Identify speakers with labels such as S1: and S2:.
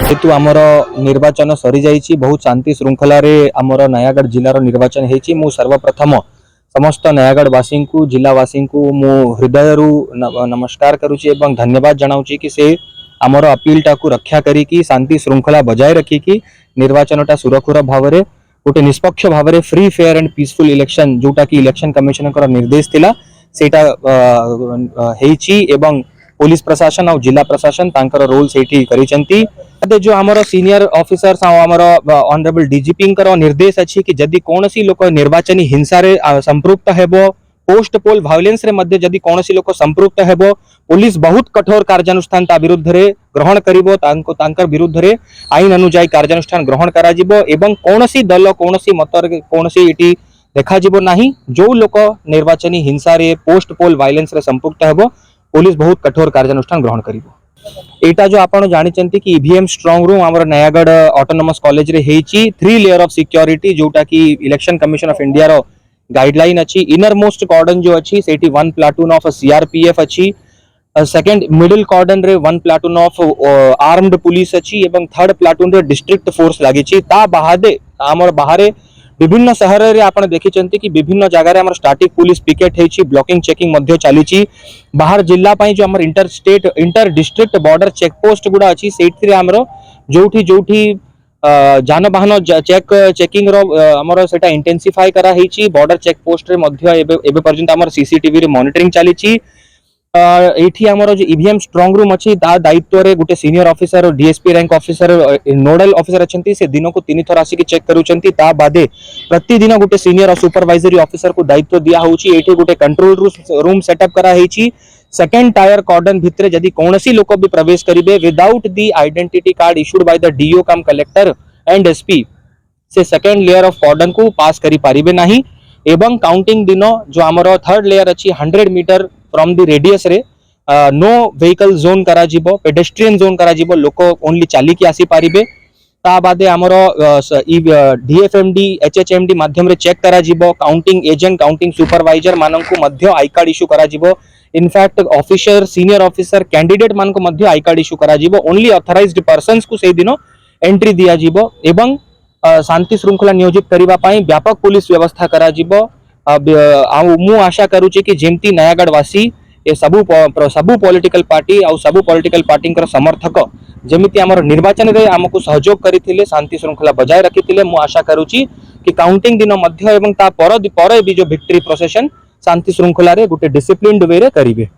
S1: जेतु आमर निर्वाचन सरी जाइए बहुत शांति श्रृंखला आमर नयागढ़ जिलार निर्वाचन होती मु सर्वप्रथम समस्त नयागढ़वासी को जिलावासी को मु हृदय नमस्कार करुच्ची एवं धन्यवाद जनाऊँगी कि से आमर अपील टाक रक्षा करी शांति श्रृंखला बजाय रखिकी निर्वाचन टा सुरक्षित भाव में गोटे निष्पक्ष भाव में free fair and peaceful election जोटा कि इलेक्शन कमिशन निर्देश थिला सेटा एवं पुलिस प्रशासन और जिला प्रशासन तांकर रोल सेठी करिसेंती। जो आमर सीनियर ऑफिसर्स आमर ऑनरेबल डीजीपी निर्देश अच्छी कि जदि कौन सी लोक निर्वाचन हिंसा रे संपृक्त हेबो पोस्ट पोल वायलेंस रे मध्य जदि कौन सी लोक संपृक्त हेबो पुलिस बहुत कठोर कार्यानुष्ठान ता विरुद्ध रे ग्रहण करिवो तांकर विरुद्ध रे आईन अनुଯାयी कार्यानुष्ठान ग्रहण करा जिवो एवं कौन सी दल कौन सी मतर कौन सी इटी देखा जिवो नाही जो लोक निर्वाचनी हिंसा रे पोस्ट पोल वायलेंस रे संपृक्त हेबो पुलिस बहुत कठोर कार्यानुष्ठान ग्रहण करिवो। एटा जो आपण जानिचंती कि ईवीएम स्ट्रांग रूम हमर नयागढ़ ऑटोनोमस कॉलेज रे हेची 3 लेयर ऑफ सिक्योरिटी जोटा कि इलेक्शन कमिशन ऑफ इंडिया रो गाइडलाइन अच्छी इनर मोस्ट कॉर्डन जो अच्छी सेठी 1 प्लाटून ऑफ सीआरपीएफ अच्छी सेकंड मिडिल कॉर्डन रे 1 प्लाटून ऑफ आर्म्ड पुलिस अच्छी एवं थर्ड प्लाटून रे डिस्ट्रिक्ट फोर्स लागिची ता बाहादे हमर बाहरे विभिन्न शहर रे आपण देखिचंती कि विभिन्न जगह रे हमर स्टैटिक पुलिस पिकेट हेची ब्लॉकिंग चेकिंग मध्य चलीची बाहर जिल्ला पई जो हमर inter state inter district border check post गुडा अछि सेठी रे हमर जोठी जोठी जानवाहन चेक चेकिंग रो हमर सेटा इंटेंसिफाई करा हेची बॉर्डर चेक पोस्ट रे मध्य एबे पर्यंत हमर सीसीटीवी रे मॉनिटरिंग चलीची एठी हमर जो ईवीएम स्ट्रांग रूम अछि ता दायित्व रे गुटे सीनियर ऑफिसर और DSP rank officer nodal officer अछंती से दिन को 3 थर आसी कि चेक करूचंती ता बादे प्रतिदिन गुटे सीनियर और सुपरवाइजरी ऑफिसर को दायित्व दिया होउची एठी गुटे कंट्रोल रूम सेटअप करा हेची सेकंड टायर कॉर्डन भितरे जदी कोनोसी लोक भी प्रवेश करिवे without the identity card issued by the DO cum collector and SP से सेकंड लेयर ऑफ कॉर्डन को पास करि पारिबे नाही एवं काउंटिंग दिन जो हमर थर्ड लेयर अछि 100 मीटर फ्रॉम द रेडियस रे नो व्हीकल जोन करा जिवो पेडेस्ट्रियन जोन करा जिवो लोक ओनली चाली की आसी पारिबे ता बादे हमर डीएफएमडी एचएचएमडी माध्यम रे चेक करा जिवो काउंटिंग एजेंट काउंटिंग सुपरवाइजर मानन को मध्य आई कार्ड इश्यू करा जिवो in fact officer senior officer candidate मान को मध्य आई कार्ड इश्यू करा जिवो ओनली ऑथराइज्ड पर्सन्स को से दिन एंट्री दिया जिवो एवं शांति श्रृंखला नियोजित करिबा पई व्यापक पुलिस व्यवस्था करा जिवो मु आशा करूची कि जेमती नयागढ़वासी ये सबू पॉलिटिकल पार्टी और सबू पॉलिटिकल पार्टी समर्थक जेमिति आमर निर्वाचन रे हमको सहयोग करथिले शांति श्रृंखला बजाय रखिथिले मु आशा करूची कि काउंटिंग दिन मध्य एवं ता पर भी जो विक्ट्री प्रोसेसन शांति श्रृंखला रे गुटे डिसिप्लिन्ड वे रे करिवे।